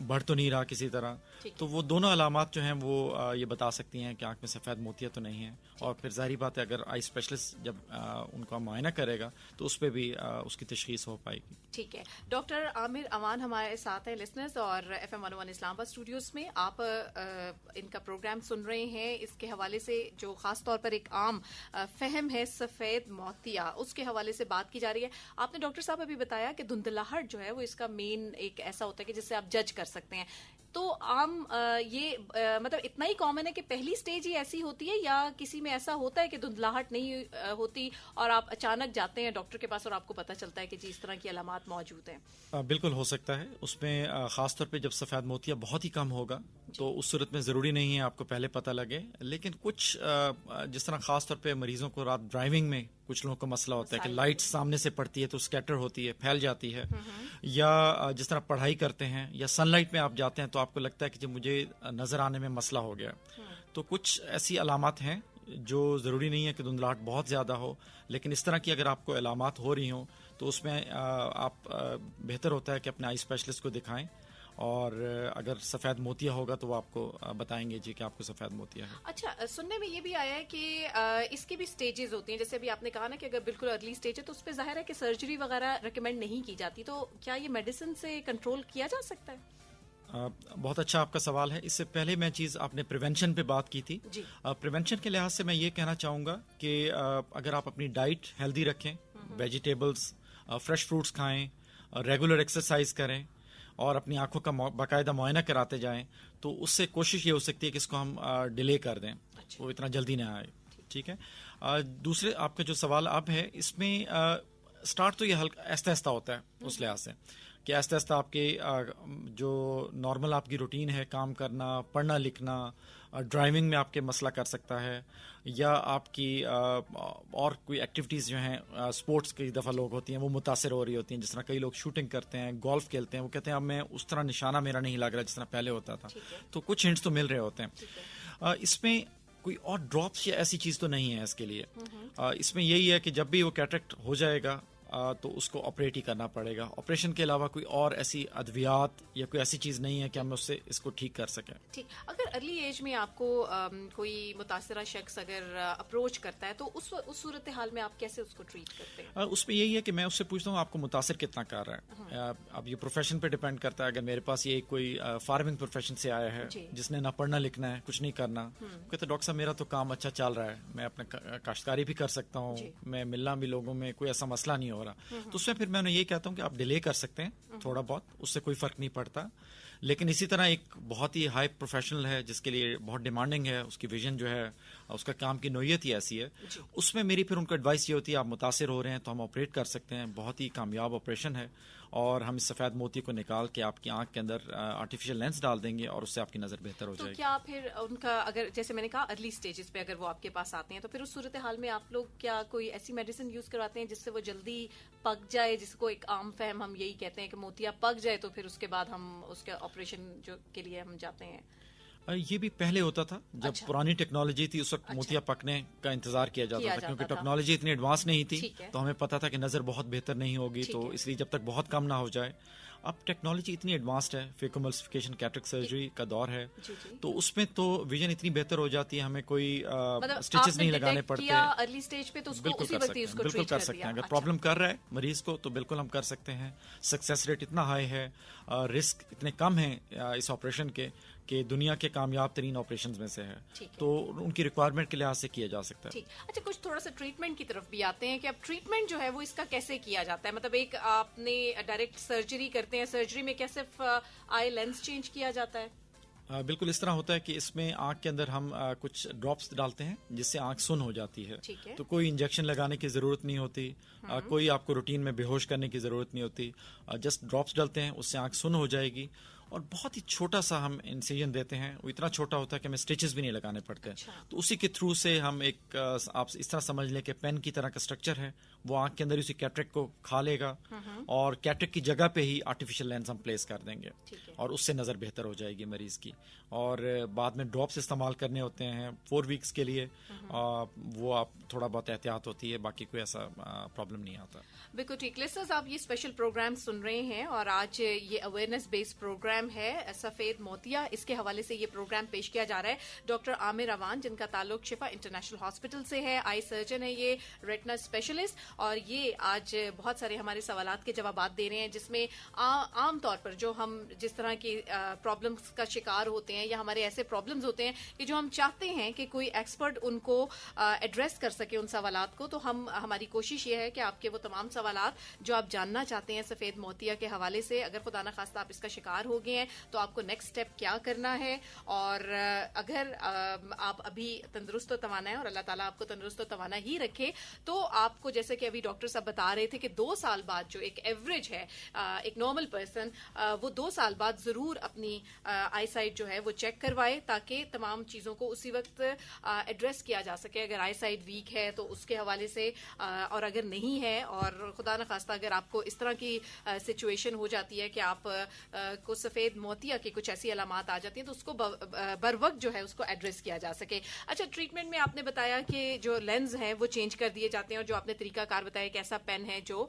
بڑھ تو نہیں رہا کسی طرح. تو وہ دونوں علامات جو ہیں وہ یہ بتا سکتی ہیں کہ آنکھ میں سفید موتیاں تو نہیں ہیں. اور پھر ظاہری بات ہے اگر آئی اسپیشلسٹ جب ان کا معائنہ کرے گا تو اس پہ بھی اس کی تشخیص ہو پائے گی. ٹھیک ہے. ڈاکٹر عامر امان ہمارے ساتھ ہیں لسنرز اور FM 101 اسلام آباد اسٹوڈیوز میں. آپ ان کا پروگرام سن رہے ہیں. اس کے حوالے سے جو خاص طور پر ایک عام فہم ہے سفید موتیا, اس کے حوالے سے بات کی جا رہی ہے. آپ نے ڈاکٹر صاحب ابھی بتایا کہ دھندلاہٹ جو ہے وہ اس کا مین ایک ایسا ہوتا ہے کہ جس سے آپ جج کر سکتے ہیں. تو عام یہ مطلب اتنا ہی کامن ہے کہ پہلی سٹیج ہی ایسی ہوتی ہے, یا کسی میں ایسا ہوتا ہے کہ دھندلاہٹ نہیں ہوتی اور آپ اچانک جاتے ہیں ڈاکٹر کے پاس اور آپ کو پتہ چلتا ہے کہ جی اس طرح کی علامات موجود ہیں؟ بالکل ہو سکتا ہے. اس میں خاص طور پہ جب سفید موتیا بہت ہی کم ہوگا تو اس صورت میں ضروری نہیں ہے آپ کو پہلے پتہ لگے. لیکن کچھ جس طرح خاص طور پہ مریضوں کو رات ڈرائیونگ میں کچھ لوگوں کو مسئلہ ہوتا ہے کہ لائٹ سامنے سے پڑتی ہے تو اسکیٹر ہوتی ہے, پھیل جاتی ہے, یا جس طرح پڑھائی کرتے ہیں یا سن لائٹ میں آپ جاتے ہیں تو آپ کو لگتا ہے کہ جب مجھے نظر آنے میں مسئلہ ہو گیا. تو کچھ ایسی علامات ہیں جو ضروری نہیں ہے کہ دھندلاہٹ بہت زیادہ ہو, لیکن اس طرح کی اگر آپ کو علامات ہو رہی ہوں تو اس میں آپ بہتر ہوتا ہے کہ اپنے آئی اسپیشلسٹ کو دکھائیں, اور اگر سفید موتیا ہوگا تو وہ آپ کو بتائیں گے جی کہ آپ کو سفید موتیا ہے. اچھا, سننے میں یہ بھی آیا ہے کہ اس کی بھی سٹیجز ہوتی ہیں, جیسے ابھی آپ نے کہا نا کہ اگر بالکل ارلی سٹیج ہے تو اس پہ ظاہر ہے کہ سرجری وغیرہ ریکمینڈ نہیں کی جاتی. تو کیا یہ میڈیسن سے کنٹرول کیا جا سکتا ہے؟ بہت اچھا آپ کا سوال ہے. اس سے پہلے میں چیز آپ نے پریونشن پہ بات کی تھی. پریونشن کے لحاظ سے میں یہ کہنا چاہوں گا کہ اگر آپ اپنی ڈائٹ ہیلدی رکھیں, ویجیٹیبلس, فریش فروٹس کھائیں, ریگولر ایکسرسائز کریں اور اپنی آنکھوں کا باقاعدہ معائنہ کراتے جائیں, تو اس سے کوشش یہ ہو سکتی ہے کہ اس کو ہم ڈیلے کر دیں, وہ اتنا جلدی نہ آئے. ٹھیک ہے. دوسرے آپ کا جو سوال اب ہے, اس میں اسٹارٹ تو یہ ہلکا آہستہ آہستہ ہوتا ہے اس لحاظ سے کہ آہستہ آہستہ آپ کے جو نارمل آپ کی روٹین ہے, کام کرنا, پڑھنا لکھنا, ڈرائیونگ میں آپ کے مسئلہ کر سکتا ہے, یا آپ کی اور کوئی ایکٹیویٹیز جو ہیں اسپورٹس کئی دفعہ لوگ ہوتی ہیں وہ متاثر ہو رہی ہوتی ہیں. جس طرح کئی لوگ شوٹنگ کرتے ہیں, گولف کھیلتے ہیں, وہ کہتے ہیں اب میں اس طرح نشانہ میرا نہیں لگ رہا جس طرح پہلے ہوتا تھا. تو کچھ ہنٹس تو مل رہے ہوتے ہیں. اس میں کوئی اور ڈراپس یا ایسی چیز تو نہیں ہے اس کے لیے. اس میں یہی ہے کہ جب بھی وہ کیٹریکٹ ہو جائے گا تو اس کو آپریٹ ہی کرنا پڑے گا. آپریشن کے علاوہ کوئی اور ایسی ادویات یا کوئی ایسی چیز نہیں ہے کہ ہم اس کو ٹھیک کر سکیں. ٹھیک. اگر ارلی ایج میں آپ کو کوئی متاثرہ شخص اگر اپروچ کرتا ہے تو اس صورتحال میں آپ کیسے اس کو ٹریٹ کرتے ہیں؟ اس میں یہی ہے کہ میں اس سے پوچھتا ہوں آپ کو متاثر کتنا کر رہا ہے. اب یہ پروفیشن پہ ڈیپینڈ کرتا ہے. اگر میرے پاس یہ کوئی فارمنگ پروفیشن سے آیا ہے جس نے نہ پڑھنا لکھنا ہے, کچھ نہیں کرنا, کہتے ڈاکٹر صاحب میرا تو کام اچھا چل رہا ہے, میں اپنا کاشتکاری بھی کر سکتا ہوں, میں ملنا بھی لوگوں میں کوئی ایسا مسئلہ نہیں ہو رہا, تو اس میں پھر میں انہیں یہ کہتا ہوں کہ آپ ڈیلے کر سکتے ہیں تھوڑا بہت, اس سے کوئی فرق نہیں پڑتا. لیکن اسی طرح ایک بہت ہی ہائی پروفیشنل ہے جس کے لیے بہت ڈیمانڈنگ ہے, اس کی ویژن جو ہے, اس کا کام کی نوعیت ہی ایسی ہے, اس میں میری پھر ان کو ایڈوائس یہ ہوتی ہے آپ متاثر ہو رہے ہیں تو ہم آپریٹ کر سکتے ہیں. بہت ہی کامیاب آپریشن ہے, اور ہم اس سفید موتی کو نکال کے آپ کی آنکھ کے اندر آرٹیفیشل لینس ڈال دیں گے اور اس سے آپ کی نظر بہتر ہو جائے گی. تو کیا پھر ان کا اگر جیسے میں نے کہا ارلی سٹیجز پہ اگر وہ آپ کے پاس آتے ہیں تو پھر اس صورتحال میں آپ لوگ کیا کوئی ایسی میڈیسن یوز کرواتے ہیں جس سے وہ جلدی پک جائے, جس کو ایک عام فہم ہم یہی کہتے ہیں کہ موتیا پک جائے تو پھر اس کے بعد ہم اس کے آپریشن جو کے لیے ہم جاتے ہیں؟ یہ بھی پہلے ہوتا تھا جب پرانی ٹیکنالوجی تھی, اس وقت موتیا پکنے کا انتظار کیا جاتا تھا کیونکہ ٹیکنالوجی اتنی ایڈوانس نہیں تھی, تو ہمیں پتا تھا کہ نظر بہت بہتر نہیں ہوگی, تو اس لیے جب تک بہت کم نہ ہو جائے. اب ٹیکنالوجی اتنی ایڈوانسڈ ہے, فیکوملسفیکیشن کیٹریک سرجری کا دور ہے, تو اس میں تو ویژن اتنی بہتر ہو جاتی ہے, ہمیں کوئی اسٹیچز نہیں لگانے پڑتے. ارلی سٹیج پہ تو بالکل کر سکتے ہیں. اگر پرابلم کر رہا ہے مریض کو تو بالکل ہم کر سکتے ہیں. سکسیس ریٹ اتنا ہائی ہے, رسک اتنے کم ہیں اس آپریشن کے کہ دنیا کے کامیاب ترین آپریشنز میں سے ہے, تو ان کی ریکوائرمنٹ کے لحاظ سے کیا جا سکتا ہے. اچھا, کچھ تھوڑا سا ٹریٹمنٹ کی طرف بھی آتے ہیں کہ اب ٹریٹمنٹ جو ہے وہ اس کا کیسے کیا جاتا ہے؟ مطلب ایک آپ نے ڈائریکٹ سرجری کرتے ہیں, سرجری میں کیا صرف آئی لینس چینج کیا جاتا ہے؟ بالکل اس طرح ہوتا ہے کہ اس میں آنکھ کے اندر ہم کچھ ڈراپس ڈالتے ہیں جس سے آنکھ سن ہو جاتی ہے, تو کوئی انجیکشن لگانے کی ضرورت نہیں ہوتی, کوئی آپ کو روٹین میں بے ہوش کرنے کی ضرورت نہیں ہوتی, جسٹ ڈراپس ڈالتے ہیں, اس سے آنکھ سن ہو جائے گی. اور بہت ہی چھوٹا سا ہم انسیجن دیتے ہیں, وہ اتنا چھوٹا ہوتا ہے کہ ہمیں اسٹیچز بھی نہیں لگانے پڑتے. تو اسی کے تھرو سے ہم ایک آپ اس طرح سمجھ لیں کہ پین کی طرح کا اسٹرکچر ہے, وہ آنکھ کے اندر اسی کیٹریک کو کھا لے گا, اور کیٹریک کی جگہ پہ ہی آرٹیفیشل لینس ہم پلیس کر دیں گے, اور اس سے نظر بہتر ہو جائے گی مریض کی. اور بعد میں ڈراپس استعمال کرنے ہوتے ہیں 4 ویکس کے لیے, وہ آپ تھوڑا بہت احتیاط ہوتی ہے, باقی کوئی ایسا پرابلم نہیں آتا. بالکل ٹھیک. لسنرز, آپ یہ اسپیشل پروگرام سن رہے ہیں اور آج یہ اویئرنیس بیسڈ پروگرام پروگرام ہے سفید موتیا، اس کے حوالے سے یہ پروگرام پیش کیا جا رہا ہے ڈاکٹر عامر اوان، جن کا تعلق شفا انٹرنیشنل ہاسپٹل سے ہے. آئی سرجن ہے یہ، ریٹنا اسپیشلسٹ، اور یہ آج بہت سارے ہمارے سوالات کے جوابات دے رہے ہیں، جس میں عام طور پر جو ہم جس طرح کی پرابلمس کا شکار ہوتے ہیں یا ہمارے ایسے پرابلمس ہوتے ہیں کہ جو ہم چاہتے ہیں کہ کوئی ایکسپرٹ ان کو ایڈریس کر سکے ان سوالات کو، تو ہماری کوشش یہ ہے کہ آپ کے وہ تمام سوالات جو آپ جاننا چاہتے ہیں سفید موتیا کے حوالے سے، اگر خدا نخواستہ آپ اس کا شکار ہو گئے ہیں تو آپ کو نیکسٹ اسٹیپ کیا کرنا ہے، اور اگر آپ ابھی تندرست و توانا ہے اور اللہ تعالیٰ آپ کو تندرست و توانا ہی رکھے، تو آپ کو جیسے کہ ابھی ڈاکٹر صاحب بتا رہے تھے کہ 2 سال بعد جو ایک ایوریج ہے ایک نارمل پرسن، وہ 2 سال بعد ضرور اپنی آئی سائٹ جو ہے وہ چیک کروائے، تاکہ تمام چیزوں کو اسی وقت ایڈریس کیا جا سکے. اگر آئی سائٹ ویک ہے تو اس کے حوالے سے، اور اگر نہیں ہے اور خدا نخواستہ اگر آپ کو اس طرح کی سچویشن ہو جاتی ہے کہ آپ کو سفید موتیا کی کچھ ایسی علامات آ جاتی ہیں، تو اس کو بر وقت جو ہے اس کو ایڈریس کیا جا سکے. اچھا، ٹریٹمنٹ میں آپ نے بتایا کہ جو لینز ہیں وہ چینج کر دیے جاتے ہیں، اور جو آپ نے طریقہ کار بتایا ایک ایسا پین ہے جو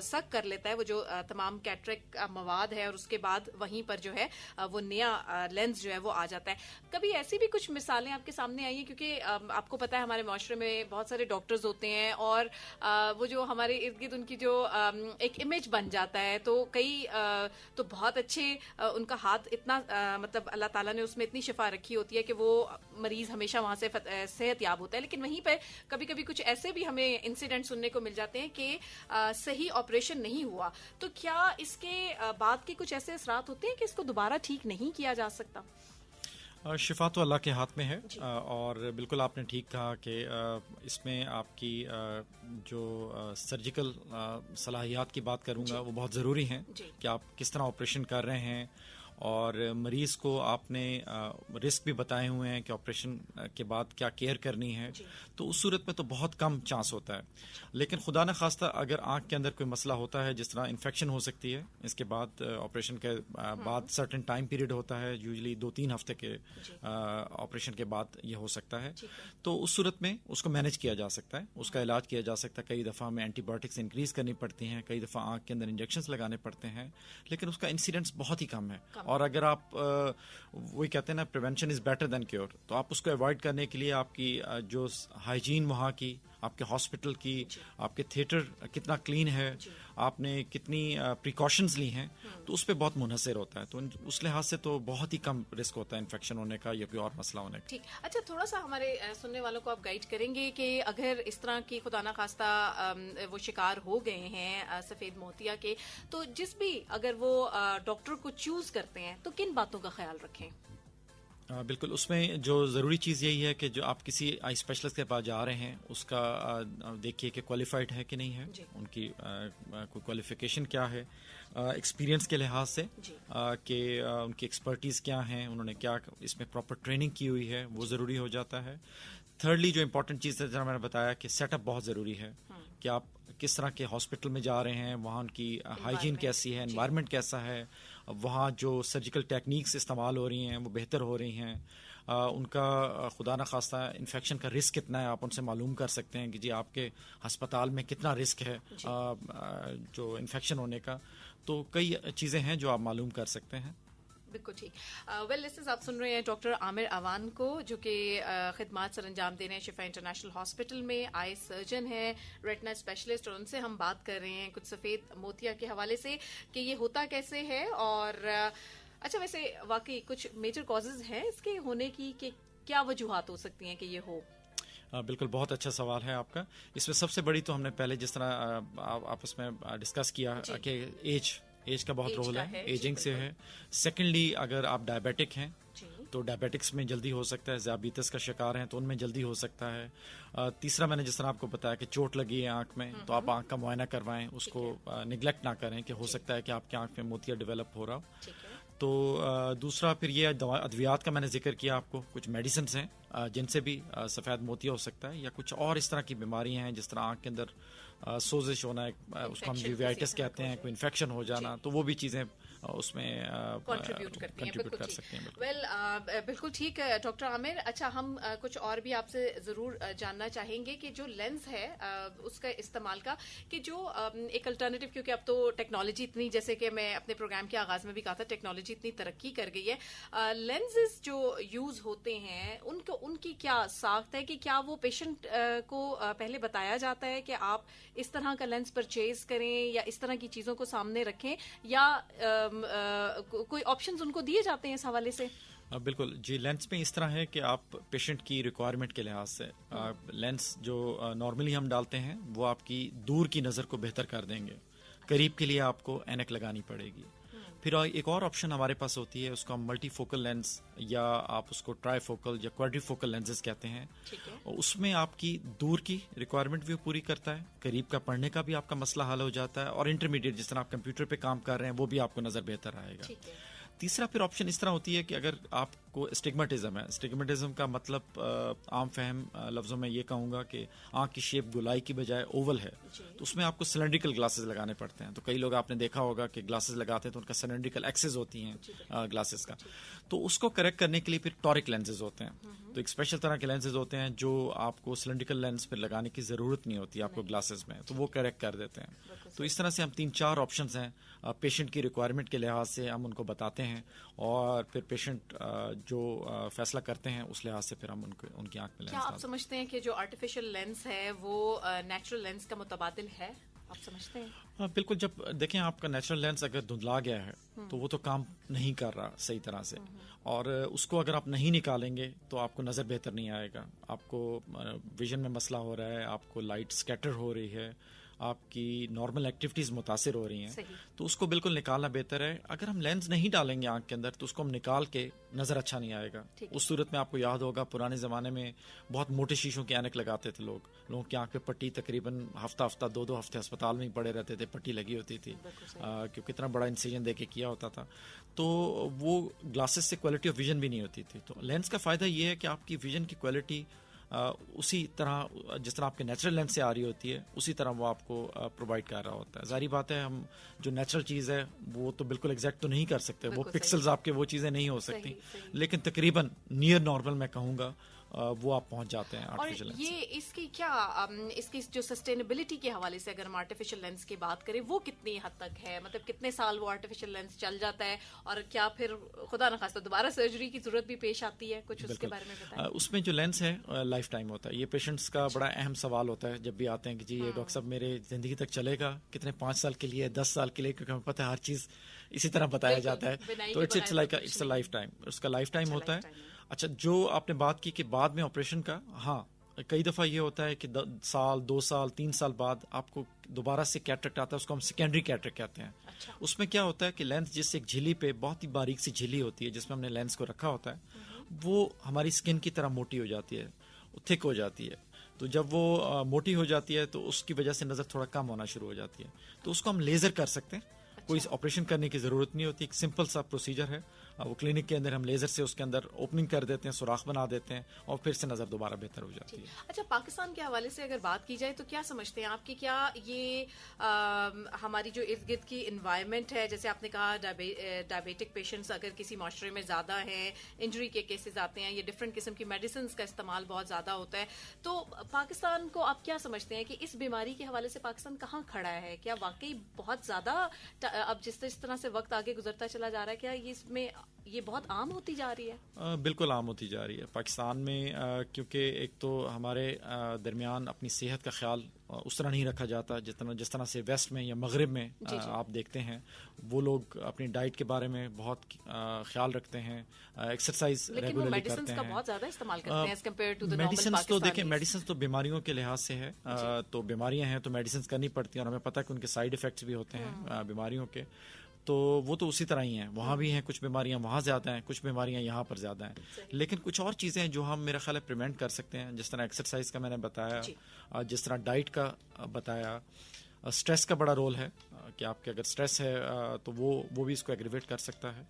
سک کر لیتا ہے وہ جو تمام کیٹریک مواد ہے، اور اس کے بعد وہیں پر جو ہے وہ نیا لینز جو ہے وہ آ جاتا ہے. کبھی ایسی بھی کچھ مثالیں آپ کے سامنے آئی ہیں؟ کیونکہ آپ کو پتا ہے ہمارے معاشرے میں بہت سارے ڈاکٹرز ہوتے ہیں، اور وہ جو ہمارے ارد گرد ان کی جو ایک امیج بن جاتا ہے، تو کئی تو بہت اچھے ان کا ہاتھ اتنا مطلب اللہ تعالیٰ نے اس میں اتنی شفا رکھی ہوتی ہے کہ وہ مریض ہمیشہ وہاں سے صحت یاب ہوتا ہے، لیکن وہیں پہ کبھی کبھی کچھ ایسے بھی ہمیں انسیڈنٹ سننے کو مل جاتے ہیں کہ صحیح آپریشن نہیں ہوا. تو کیا اس کے بعد کے کچھ ایسے اثرات ہوتے ہیں کہ اس کو دوبارہ ٹھیک نہیں کیا جا سکتا؟ شفا تو اللہ کے ہاتھ میں ہے، اور بالکل آپ نے ٹھیک کہا کہ اس میں آپ کی جو سرجیکل صلاحیات کی بات کروں گا وہ بہت ضروری ہیں کہ آپ کس طرح آپریشن کر رہے ہیں، اور مریض کو آپ نے رسک بھی بتائے ہوئے ہیں کہ آپریشن کے بعد کیا کیئر کرنی ہے. تو اس صورت میں تو بہت کم چانس ہوتا ہے. لیکن خدا نہ خواستہ اگر آنکھ کے اندر کوئی مسئلہ ہوتا ہے، جس طرح انفیکشن ہو سکتی ہے اس کے بعد، آپریشن کے بعد سرٹن ٹائم پیریڈ ہوتا ہے، یوزلی 2-3 ہفتے کے آپریشن کے بعد یہ ہو سکتا ہے، تو اس صورت میں اس کو مینیج کیا جا سکتا ہے، اس کا علاج کیا جا سکتا ہے. کئی دفعہ ہمیں اینٹی بایوٹکس انکریز کرنی پڑتی ہیں، کئی دفعہ آنکھ کے اندر انجیکشنز لگانے پڑتے ہیں، لیکن اس کا انسیڈنس بہت ہی کم ہے. اور اگر آپ وہی کہتے ہیں نا prevention is better than cure, تو آپ اس کو اوائڈ کرنے کے لیے آپ کی جو ہائیجین وہاں کی، آپ کے ہاسپٹل کی، آپ کے تھیٹر کتنا کلین ہے، آپ نے کتنی پریکاشنز لی ہیں، تو اس پہ بہت منحصر ہوتا ہے. تو اس لحاظ سے تو بہت ہی کم رسک ہوتا ہے انفیکشن ہونے کا یا کوئی اور مسئلہ ہونے کا. ٹھیک. اچھا، تھوڑا سا ہمارے سننے والوں کو آپ گائیڈ کریں گے کہ اگر اس طرح کی خدا نہ خواستہ وہ شکار ہو گئے ہیں سفید موتیا کے، تو جس بھی اگر وہ ڈاکٹر کو چوز کرتے ہیں تو کن باتوں کا خیال رکھیں؟ بالکل، اس میں جو ضروری چیز یہی ہے کہ جو آپ کسی آئی اسپیشلسٹ کے پاس جا رہے ہیں اس کا دیکھیے کہ کوالیفائڈ ہے کہ نہیں ہے، ان کی کوئی کوالیفیکیشن کیا ہے ایکسپیرینس کے لحاظ سے، کہ ان کی ایکسپرٹیز کیا ہیں، انہوں نے کیا اس میں پراپر ٹریننگ کی ہوئی ہے، وہ ضروری ہو جاتا ہے. تھرڈلی جو امپورٹنٹ چیز ہے جہاں میں نے بتایا کہ سیٹ اپ بہت ضروری ہے، کہ آپ کس طرح کے ہاسپٹل میں جا رہے ہیں، وہاں ان کی ہائیجین کیسی ہے، انوائرمنٹ کیسا ہے، وہاں جو سرجیکل ٹیکنیکس استعمال ہو رہی ہیں وہ بہتر ہو رہی ہیں، ان کا خدا نہ خواستہ انفیکشن کا رسک کتنا ہے آپ ان سے معلوم کر سکتے ہیں کہ جی آپ کے ہسپتال میں کتنا رسک ہے جو انفیکشن ہونے کا. تو کئی چیزیں ہیں جو آپ معلوم کر سکتے ہیں. بالکل ٹھیک. ویل لسنرز، آپ سن رہے ہیں ڈاکٹر عامر اوان کو، جو کہ خدمات سر انجام دے رہے ہیں شفا انٹرنیشنل ہاسپٹل میں، آئی سرجن ہے، ریٹنا اسپیشلسٹ، اور ان سے ہم بات کر رہے ہیں کچھ سفید موتیا کے حوالے سے کہ یہ ہوتا کیسے ہے. اور اچھا، ویسے واقعی کچھ میجر کازز ہیں اس کے ہونے کی، کہ کیا وجوہات ہو سکتی ہیں کہ یہ ہو؟ بالکل، بہت اچھا سوال ہے آپ کا. اس میں سب سے بڑی تو ہم نے پہلے جس طرح آپس میں ڈسکس کیا کہ ایج کا بہت رول ہے، ایجنگ سے ہے. سیکنڈلی، اگر آپ ڈائبیٹک ہیں تو ڈائبیٹکس میں جلدی ہو سکتا ہے، ذیابیطس کا شکار ہیں تو ان میں جلدی ہو سکتا ہے. تیسرا، میں نے جس طرح آپ کو بتایا کہ چوٹ لگی ہے آنکھ میں، تو آپ آنکھ کا معائنہ کروائیں، اس کو نگلیکٹ نہ کریں کہ ہو سکتا ہے کہ آپ کی آنکھ میں موتیا ڈیولپ ہو رہا ہو. تو دوسرا پھر یہ ادویات کا میں نے ذکر کیا آپ کو، کچھ میڈیسنس ہیں جن سے بھی سفید موتیا ہو سکتا ہے، یا کچھ اور اس طرح کی بیماریاں ہیں جس طرح آنکھ کے اندر سوزش ہونا ہے، اس کو ہم یوویٹس کہتے ہیں، کوئی انفیکشن ہو جانا، تو وہ بھی چیزیں اس میں کنٹریبیوٹ کرتی ہیں. بالکل کر سکتے ہیں. ویل بالکل ٹھیک ہے ڈاکٹر عامر. اچھا، ہم کچھ اور بھی آپ سے ضرور جاننا چاہیں گے کہ جو لینس ہے اس کا استعمال کا، کہ جو ایک الٹرنیٹیو، کیونکہ اب تو ٹیکنالوجی اتنی، جیسے کہ میں اپنے پروگرام کے آغاز میں بھی کہا تھا، ٹیکنالوجی ٹیکنالوجی اتنی ترقی کر گئی ہے، لینزز جو یوز ہوتے ہیں ان کی کیا ساخت ہے کہ کیا وہ پیشنٹ کو پہلے بتایا جاتا ہے کہ آپ اس طرح کا لینز پرچیز کریں یا اس طرح کی چیزوں کو سامنے رکھیں، یا کوئی آپشنز ان کو دیے جاتے ہیں اس حوالے سے؟ بالکل جی، لینس میں اس طرح ہے کہ آپ پیشنٹ کی ریکوائرمنٹ کے لحاظ سے لینس جو نارملی ہم ڈالتے ہیں وہ آپ کی دور کی نظر کو بہتر کر دیں گے، قریب کے لیے آپ کو اینک لگانی پڑے گی. پھر ایک اور آپشن ہمارے پاس ہوتی ہے، اس کو ہم ملٹی فوکل لینس یا آپ اس کو ٹرائی فوکل یا کوادری فوکل لینزز کہتے ہیں. اس میں آپ کی دور کی ریکوائرمنٹ بھی پوری کرتا ہے، قریب کا پڑھنے کا بھی آپ کا مسئلہ حل ہو جاتا ہے، اور انٹرمیڈیٹ جس طرح آپ کمپیوٹر پہ کام کر رہے ہیں وہ بھی آپ کو نظر بہتر آئے گا. تیسرا پھر آپشن اس طرح ہوتی ہے کہ اگر آپ کو اسٹگمیٹزم ہے، اسٹگمیٹزم کا مطلب عام فہم لفظوں میں یہ کہوں گا کہ آنکھ کی شیپ گولائی کی بجائے اوول ہے، تو اس میں آپ کو سلینڈریکل گلاسز لگانے پڑتے ہیں. تو کئی لوگ آپ نے دیکھا ہوگا کہ گلاسز لگاتے ہیں تو ان کا سلینڈریکل ایکسز ہوتی ہیں گلاسز کا، تو اس کو کریکٹ کرنے کے لیے پھر ٹورک لینزز ہوتے ہیں. تو ایک اسپیشل طرح کے لینزز ہوتے ہیں جو آپ کو سلینڈریکل لینس پہ لگانے کی ضرورت نہیں ہوتی آپ کو گلاسز میں، تو وہ کریکٹ کر دیتے ہیں. تو اس طرح سے ہم 3-4 آپشنز ہیں، پیشنٹ کی ریکوائرمنٹ کے لحاظ سے ہم ان کو بتاتے ہیں، اور پھر پیشنٹ جو فیصلہ کرتے ہیں اس لحاظ سے پھر ہم ان کی آنکھ میں لینس. کیا آپ سمجھتے ہیں کہ جو آرٹیفیشل لینس ہے وہ نیچرل لینس کا متبادل ہے؟ آپ سمجھتے ہیں؟ بالکل. جب دیکھیں آپ کا نیچرل لینس اگر دھندلا گیا ہے تو وہ تو کام نہیں کر رہا صحیح طرح سے، اور اس کو اگر آپ نہیں نکالیں گے تو آپ کو نظر بہتر نہیں آئے گا، آپ کو ویژن میں مسئلہ ہو رہا ہے، آپ کو لائٹ سکیٹر ہو رہی ہے، آپ کی نارمل ایکٹیویٹیز متاثر ہو رہی ہیں، تو اس کو بالکل نکالنا بہتر ہے. اگر ہم لینس نہیں ڈالیں گے آنکھ کے اندر تو اس کو ہم نکال کے نظر اچھا نہیں آئے گا. اس صورت میں آپ کو یاد ہوگا پرانے زمانے میں بہت موٹے شیشوں کے اینک لگاتے تھے لوگوں کی آنکھ پہ پٹی تقریباً ہفتہ 2 ہفتے اسپتال میں ہی پڑے رہتے تھے، پٹی لگی ہوتی تھی کیونکہ اتنا بڑا انسیجن دے کے کیا ہوتا تھا. تو وہ گلاسز سے کوالٹی آف ویژن بھی نہیں ہوتی تھی. تو لینس کا فائدہ یہ ہے کہ آپ کی ویژن کی کوالٹی اسی طرح جس طرح آپ کے نیچرل لینس سے آ رہی ہوتی ہے اسی طرح وہ آپ کو پرووائڈ کر رہا ہوتا ہے. ظاہری بات ہے ہم جو نیچرل چیز ہے وہ تو بالکل ایگزیکٹ تو نہیں کر سکتے، وہ پکسلز آپ کے وہ چیزیں نہیں ہو سکتی، لیکن تقریباً نیئر نارمل میں کہوں گا وہ آپ پہنچ جاتے ہیں آرٹیفیشل لینس. یہ اس کی کیا اس کی جو سسٹینیبلٹی کے حوالے سے اگر ہم آرٹیفیشل لینس کی بات کریں وہ کتنی حد تک ہے؟ مطلب کتنے سال وہ آرٹیفیشل لینس چل جاتا ہے، اور کیا پھر خدا نخواستہ دوبارہ سرجری کی ضرورت بھی پیش آتی ہے؟ کچھ اس کے بارے میں بتائیں. اس میں جو لینس ہے لائف ٹائم ہوتا ہے. یہ پیشنٹس کا بڑا اہم سوال ہوتا ہے جب بھی آتے ہیں کہ جی یہ ڈاکٹر صاحب میرے زندگی تک چلے گا کتنے، 5 سال کے لیے، 10 سال کے لیے، کیونکہ ہمیں پتہ ہے ہر چیز اسی طرح بتایا جاتا ہے. تو it's like it's a lifetime, اس کا لائف ٹائم ہوتا ہے. اچھا، جو آپ نے بات کی کہ بعد میں آپریشن کا، ہاں کئی دفعہ یہ ہوتا ہے کہ 1 2 سال 3 سال بعد آپ کو دوبارہ سے کیٹریکٹ آتا ہے، اس کو ہم سیکنڈری کیٹریکٹ کہتے ہیں. اس میں کیا ہوتا ہے کہ لینس جس سے ایک جھلی پہ بہت ہی باریک سی جھلی ہوتی ہے جس میں ہم نے لینس کو رکھا ہوتا ہے، وہ ہماری اسکن کی طرح موٹی ہو جاتی ہے، تھک ہو جاتی ہے. تو جب وہ موٹی ہو جاتی ہے تو اس کی وجہ سے نظر تھوڑا کم ہونا شروع ہو جاتی ہے. تو اس کو ہم لیزر کر سکتے ہیں، کوئی آپریشن کرنے کی ضرورت نہیں ہوتی، ایک سمپل سا پروسیجر ہے. وہ کلینک کے اندر ہم لیزر سے اس کے اندر اوپننگ کر دیتے ہیں، سوراخ بنا دیتے ہیں، اور پھر سے نظر دوبارہ بہتر ہو جاتی ہے. اچھا، پاکستان کے حوالے سے اگر بات کی جائے تو کیا سمجھتے ہیں آپ کی کیا یہ ہماری جو ارد گرد کی انوائرمنٹ ہے، جیسے آپ نے کہا ڈائبیٹک پیشنٹس اگر کسی معاشرے میں زیادہ ہیں، انجری کے کیسز آتے ہیں، یہ ڈفرینٹ قسم کی میڈیسنز کا استعمال بہت زیادہ ہوتا ہے، تو پاکستان کو آپ کیا سمجھتے ہیں کہ اس بیماری کے حوالے سے پاکستان کہاں کھڑا ہے؟ کیا واقعی بہت زیادہ اب جس طرح سے وقت آگے گزرتا چلا جا رہا ہے کیا اس میں یہ بہت عام ہوتی جا رہی ہے؟ بالکل عام ہوتی جا رہی ہے پاکستان میں، کیونکہ ایک تو ہمارے درمیان اپنی صحت کا خیال اس طرح نہیں رکھا جاتا جس طرح سے ویسٹ میں یا مغرب میں آپ دیکھتے ہیں. وہ لوگ اپنی ڈائٹ کے بارے میں بہت خیال رکھتے ہیں، ایکسرسائز ریگولرلی کرتے ہیں، بہت زیادہ استعمال کرتے ہیں as compared to the normal medicines. تو دیکھیں میڈیسنز تو بیماریوں کے لحاظ سے ہے، تو بیماریاں ہیں تو میڈیسنز کرنی پڑتی ہیں، اور ہمیں پتہ ہے کہ ان کے سائیڈ ایفیکٹس بھی ہوتے ہیں بیماریوں کے. تو وہ تو اسی طرح ہی ہیں، وہاں بھی ہیں کچھ بیماریاں وہاں زیادہ ہیں، کچھ بیماریاں یہاں پر زیادہ ہیں. لیکن کچھ اور چیزیں ہیں جو ہم میرا خیال ہے پریونٹ کر سکتے ہیں، جس طرح ایکسرسائز کا میں نے بتایا، جس طرح ڈائٹ کا بتایا. اسٹریس کا بڑا رول ہے کہ آپ کے اگر اسٹریس ہے تو وہ بھی اس کو ایگریویٹ کر سکتا ہے.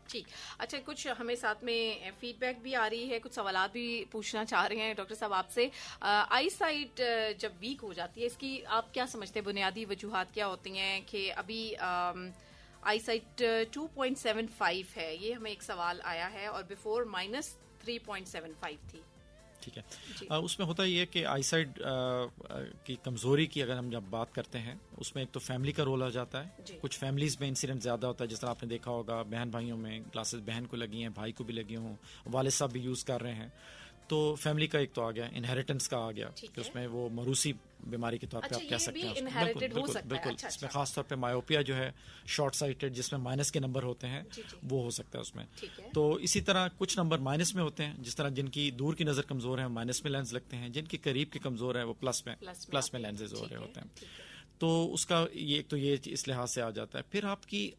ٹھیک. اچھا، کچھ ہمیں ساتھ میں فیڈ بیک بھی آ رہی ہے، کچھ سوالات بھی پوچھنا چاہ رہے ہیں ڈاکٹر صاحب آپ سے. آئی سائٹ جب ویک ہو جاتی ہے، اس کی آپ کیا سمجھتے ہیں بنیادی وجوہات کیا ہوتی ہیں کہ ابھی آئی سائٹ 2.75 ہے؟ یہ ہمیں ایک سوال آیا ہے، اور بیفور -3.75 تھی. ٹھیک ہے. اس میں ہوتا یہ ہے کہ آئی سائڈ کی کمزوری کی اگر ہم جب بات کرتے ہیں اس میں ایک تو فیملی کا رول آ جاتا ہے. کچھ فیملیز میں انسیڈنٹ زیادہ ہوتا ہے, جس طرح آپ نے دیکھا ہوگا بہن بھائیوں میں گلاسز بہن کو لگی ہیں, بھائی کو بھی لگی ہوں, والد صاحب بھی یوز کر رہے ہیں. تو فیملی کا ایک تو آ گیا, انہیریٹنس کا آ گیا کہ اس میں وہ موروثی بیماری کے طور پہ آپ کہہ سکتے ہیں. بالکل اس میں خاص طور پہ مایوپیا جو ہے, شارٹ سائٹڈ جس میں مائنس کے نمبر ہوتے ہیں, وہ ہو سکتا ہے اس میں. تو اسی طرح کچھ نمبر مائنس میں ہوتے ہیں, جس طرح جن کی دور کی نظر کمزور ہے مائنس میں لینز لگتے ہیں, جن کی قریب کے کمزور ہے وہ پلس میں لینزز ہو رہے ہوتے ہیں. تو اس کا یہ ایک تو یہ اس لحاظ سے آ جاتا ہے. پھر آپ کی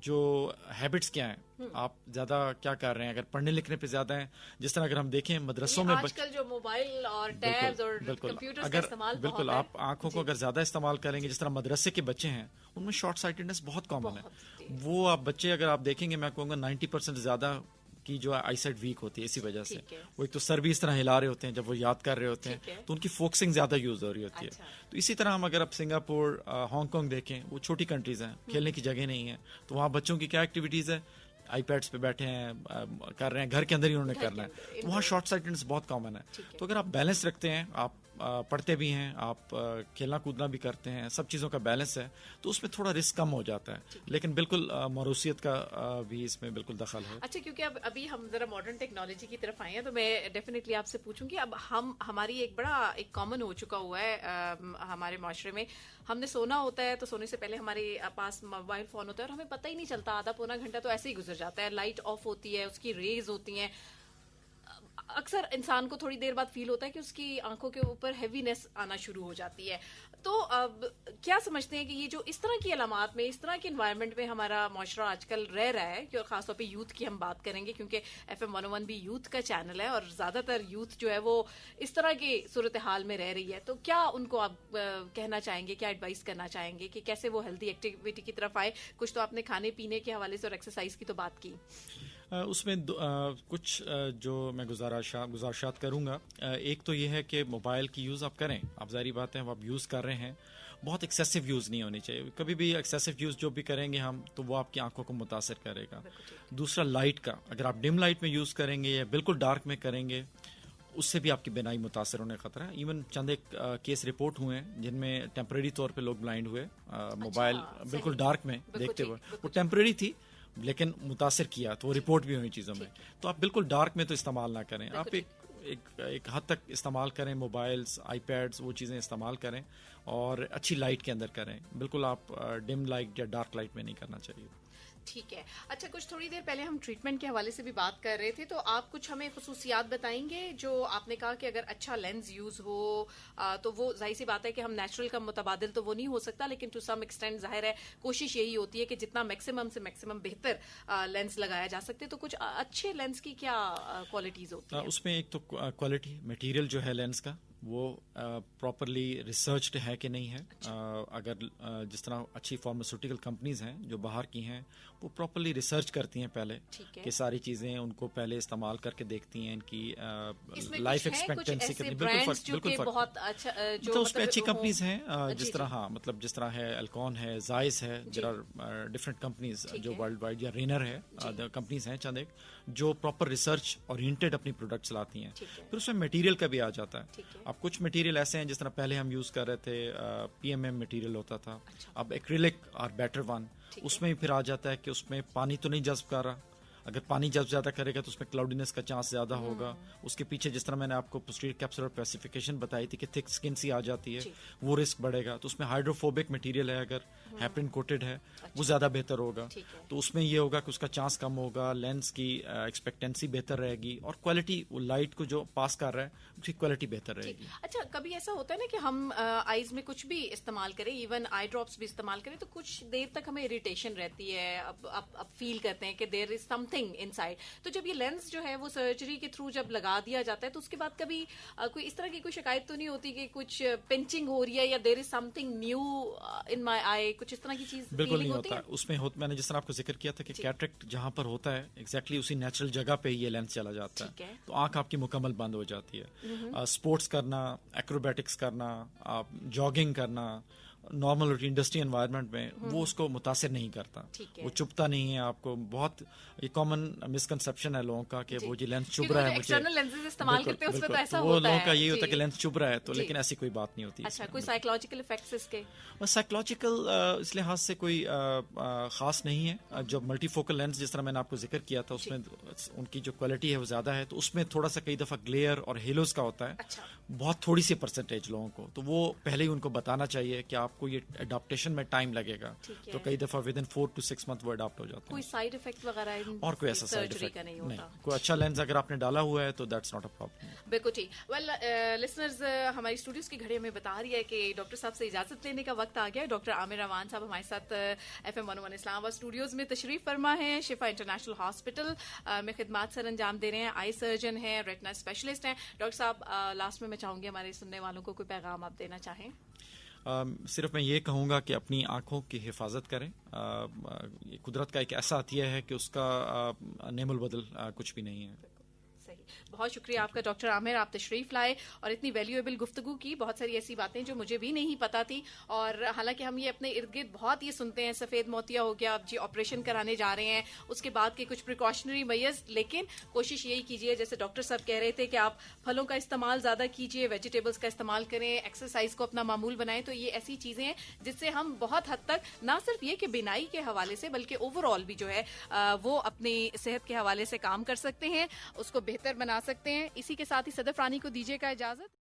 جو ہیبٹس کیا ہیں, آپ زیادہ کیا کر رہے ہیں, اگر پڑھنے لکھنے پہ زیادہ ہیں, جس طرح اگر ہم دیکھیں مدرسوں میں آج کل جو موبائل اور ٹیبز اور کمپیوٹرز کا استعمال بالکل آپ آنکھوں کو اگر زیادہ استعمال کریں گے, جس طرح مدرسے کے بچے ہیں ان میں شارٹ سائٹڈنس بہت کامن ہے. وہ آپ بچے اگر آپ دیکھیں گے, میں کہوں گا 90% زیادہ کی جو آئی سائٹ ویک ہوتی ہے اسی وجہ سے. وہ ایک تو سر بھی اس طرح ہلا رہے ہوتے ہیں جب وہ یاد کر رہے ہوتے ہیں, تو ان کی فوکسنگ زیادہ یوز ہو رہی ہوتی ہے. تو اسی طرح ہم اگر آپ سنگاپور, ہانگ کانگ دیکھیں, وہ چھوٹی کنٹریز ہیں, کھیلنے کی جگہ نہیں ہے, تو وہاں بچوں کی کیا ایکٹیویٹیز ہے, آئی پیڈس پہ بیٹھے ہیں, کر رہے ہیں, گھر کے اندر ہی انہوں نے کرنا ہے. تو وہاں شارٹ سائٹڈنس بہت کامن ہے. تو اگر آپ بیلنس رکھتے ہیں, آپ پڑھتے بھی ہیں, آپ کھیلنا کودنا بھی کرتے ہیں, سب چیزوں کا بیلنس ہے, تو اس میں تھوڑا رسک کم ہو جاتا ہے. لیکن بالکل موروثیت کا بھی اس میں بالکل دخل ہے. اچھا, کیونکہ ابھی ہم ذرا ماڈرن ٹیکنالوجی کی طرف آئے ہیں, تو میں ڈیفینیٹلی آپ سے پوچھوں گی, اب ہماری ایک کامن ہو چکا ہوا ہے ہمارے معاشرے میں, ہم نے سونا ہوتا ہے تو سونے سے پہلے ہمارے پاس موبائل فون ہوتا ہے اور ہمیں پتہ ہی نہیں چلتا, آدھا پونا گھنٹہ تو ایسے ہی گزر جاتا ہے. لائٹ آف ہوتی ہے, اس کی ریز ہوتی ہیں, اکثر انسان کو تھوڑی دیر بعد فیل ہوتا ہے کہ اس کی آنکھوں کے اوپر ہیوینس آنا شروع ہو جاتی ہے. تو اب کیا سمجھتے ہیں کہ یہ جو اس طرح کی علامات میں, اس طرح کے انوائرمنٹ میں ہمارا معاشرہ آج کل رہ رہا ہے, کہ خاص طور پہ یوتھ کی ہم بات کریں گے, کیونکہ FM 101 بھی یوتھ کا چینل ہے اور زیادہ تر یوتھ جو ہے وہ اس طرح کی صورتحال میں رہ رہی ہے, تو کیا ان کو آپ کہنا چاہیں گے, کیا ایڈوائز کرنا چاہیں گے کہ کیسے وہ ہیلدی ایکٹیویٹی کی طرف آئے؟ کچھ تو آپ نے کھانے پینے کے حوالے سے اور ایکسرسائز کی تو بات کی, اس میں کچھ جو میں گزارشات کروں گا. ایک تو یہ ہے کہ موبائل کی یوز آپ کریں, آپ ظاہری بات ہے آپ یوز کر رہے ہیں, بہت ایکسیسو یوز نہیں ہونی چاہیے. کبھی بھی ایکسیسو یوز جو بھی کریں گے ہم, تو وہ آپ کی آنکھوں کو متاثر کرے گا. دوسرا لائٹ کا, اگر آپ ڈم لائٹ میں یوز کریں گے یا بالکل ڈارک میں کریں گے, اس سے بھی آپ کی بینائی متاثر ہونے کا خطرہ ہے. ایون چند ایک کیس رپورٹ ہوئے ہیں جن میں ٹیمپریری طور پہ لوگ بلائنڈ ہوئے موبائل بالکل ڈارک میں دیکھتے ہوئے. وہ ٹیمپریری تھی لیکن متاثر کیا, تو وہ رپورٹ بھی ہوئی چیزوں میں. تو آپ بالکل ڈارک میں تو استعمال نہ کریں, آپ ایک حد تک استعمال کریں, موبائلز, آئی پیڈز, وہ چیزیں استعمال کریں اور اچھی لائٹ کے اندر کریں. بالکل آپ ڈم لائٹ یا ڈارک لائٹ میں نہیں کرنا چاہیے. ٹھیک ہے. اچھا, کچھ تھوڑی دیر پہلے ہم ٹریٹمنٹ کے حوالے سے بھی بات کر رہے تھے, تو آپ کچھ ہمیں خصوصیات بتائیں گے؟ جو آپ نے کہا کہ اگر اچھا لینز یوز ہو تو وہ ظاہر سی بات ہے کہ ہم نیچرل کا متبادل تو وہ نہیں ہو سکتا, لیکن ٹو سم ایکسٹینٹ ظاہر ہے کوشش یہی ہوتی ہے کہ جتنا میکسیمم سے میکسیمم بہتر لینز لگایا جا سکتے. تو کچھ اچھے لینز کی کیا کوالٹیز ہوتی ہیں؟ اس میں ایک تو کوالٹی, مٹیریل جو ہے لینز کا وہ پراپرلی ریسرچڈ ہے کہ نہیں ہے. اگر جس طرح اچھی فارماسیوٹیکل کمپنیز ہیں جو باہر کی ہیں, وہ پراپرلی ریسرچ کرتی ہیں پہلے کہ ساری چیزیں ان کو پہلے استعمال کر کے دیکھتی ہیں, ان کی لائف ایکسپیکٹنسی کتنی. بالکل تو اس میں اچھی کمپنیز ہیں, جس طرح جس طرح ہے الکون ہے, زائس ہے, دیر آر ڈفرنٹ کمپنیز جو ورلڈ وائڈ, یا رینر ہے, کمپنیز ہیں چند ایک جو پراپر ریسرچ اورینٹیڈ اپنی پروڈکٹس لاتی ہیں. پھر اس میں مٹیریل کا بھی آ جاتا ہے. اب کچھ مٹیریل ایسے ہیں جس طرح پہلے ہم یوز کر رہے تھے PMM مٹیریل ہوتا تھا, اب ایکریلک اور بیٹر ون, اس میں پھر آ جاتا ہے کہ اس میں پانی تو نہیں جذب کر رہا. اگر پانی جذب زیادہ کرے گا تو اس میں کلاؤڈینس کا چانس زیادہ ہوگا. اس کے پیچھے جس طرح میں نے آپ کو پوسٹیریئر کیپسولر پیسیفیکیشن بتائی تھی کہ تھک سکن سی آ جاتی ہے, وہ رسک بڑھے گا. تو اس میں ہائیڈروفوبک مٹیریل ہے, اگر ہیپرین کوٹڈ ہے وہ زیادہ بہتر ہوگا. تو اس میں یہ ہوگا کہ اس کا چانس کم ہوگا, لینس کی ایکسپیکٹنسی بہتر رہے گی, اور کوالٹی لائٹ کو جو پاس کر رہا ہے اس کی کوالٹی بہتر رہے گی. اچھا, کبھی ایسا ہوتا ہے نا کہ ہم آئیز میں کچھ بھی استعمال کریں, ایون آئی ڈراپس بھی استعمال کریں, تو کچھ دیر تک ہمیں اریٹیشن رہتی ہے, اب فیل کرتے ہیں کہ دیر از سم تھنگ ان سائڈ. تو جب یہ لینس جو ہے وہ سرجری کے تھرو جب لگا دیا جاتا ہے, تو اس کے بعد کبھی کوئی اس طرح کی کوئی شکایت تو نہیں ہوتی کہ کچھ پنچنگ ہو رہی ہے, یا دیر از سم تھنگ نیو ان مائی آئی, کچھ اس طرح کی چیز؟ بالکل نہیں ہوتا. اس میں میں نے جس طرح آپ کو ذکر کیا تھا کہ کیٹریکٹ جہاں پر ہوتا ہے ایگزیکٹلی اسی نیچرل جگہ پہ یہ لینس چلا جاتا ہے, تو آنکھ آپ کی مکمل بند ہو جاتی ہے. اسپورٹس کرنا, ایکروبیٹکس کرنا, جاگنگ کرنا, نارمل انڈسٹری انوائرمنٹ میں وہ اس کو متاثر نہیں کرتا, وہ چبھتا نہیں ہے آپ کو. بہت یہ کامن مسکنسپشن ہے لوگوں کا کہ وہ جو لینس چبھ رہا ہے مجھے, وہ لوگوں کا یہی ہوتا ہے کہ لینس چبھ رہا ہے تو, لیکن ایسی کوئی بات نہیں ہوتی. اچھا, کوئی سائیکولوجیکل ایفیکٹس اس کے؟ سائیکولوجیکل اس لحاظ سے کوئی خاص نہیں ہے. جو ملٹی فوکل لینس جس طرح میں نے آپ کو ذکر کیا تھا, اس میں ان کی جو کوالٹی ہے وہ زیادہ ہے, تو اس میں تھوڑا سا کئی دفعہ گلیئر اور ہیلوز کا ہوتا ہے, بہت تھوڑی سی پرسنٹیج لوگوں کو, تو وہ پہلے ہی ان کو بتانا چاہیے کہ آپ کو یہ اڈاپٹیشن میں ٹائم لگے گا, تو کئی دفعہ ود ان 4 to 6 months وہ اڈاپٹ ہو جاتے ہیں. کوئی سائیڈ افیکٹ وغیرہ اور کوئی ایسا سائیڈ افیکٹ نہیں. کوئی اچھا لینس اگر آپ نے ڈالا ہوا ہے تو دیٹس ناٹ اے پرابلم. بالکل ٹھیک. ویل لسنرز, ہماری اسٹوڈیوز کی گھڑی ہمیں بتا رہی ہے کہ ڈاکٹر صاحب سے اجازت لینے کا وقت آ گیا ہے. ڈاکٹر عامر امان صاحب ہمارے ساتھ FM 101 اسلام آباد اسٹوڈیوز میں تشریف فرما ہیں. شفا انٹرنیشنل ہاسپٹل میں خدمات سر انجام دے رہے ہیں, آئی سرجن ہیں, ریٹنا اسپیشلسٹ ہیں. ڈاکٹر صاحب, لاسٹ میں میں چاہوں گی ہمارے سننے والوں کو کوئی پیغام آپ دینا چاہیں؟ صرف میں یہ کہوں گا کہ اپنی آنکھوں کی حفاظت کریں. قدرت کا ایک ایسا عطیہ ہے کہ اس کا نعم البدل کچھ بھی نہیں ہے. بہت شکریہ آپ کا ڈاکٹر عامر, آپ تشریف لائے اور اتنی ویلیویبل گفتگو کی. بہت ساری ایسی باتیں جو مجھے بھی نہیں پتا تھی, اور حالانکہ ہم یہ اپنے ارد گرد بہت یہ سنتے ہیں, سفید موتیا ہو گیا, اب جی آپریشن کرانے جا رہے ہیں, اس کے بعد کے کچھ پریکاشنری میئرز, لیکن کوشش یہی کیجیے جیسے ڈاکٹر صاحب کہہ رہے تھے کہ آپ پھلوں کا استعمال زیادہ کیجیے, ویجیٹیبلس کا استعمال کریں, ایکسرسائز کو اپنا معمول بنائیں. تو یہ ایسی چیزیں ہیں جس سے ہم بہت حد تک نہ صرف یہ کہ بینائی کے حوالے سے بلکہ اوور آل بھی جو ہے وہ اپنی صحت کے حوالے سے کام کر سکتے ہیں, اس کو بہتر بنا سکتے ہیں. اسی کے ساتھ ہی صدف رانی کو دیجیے گا اجازت.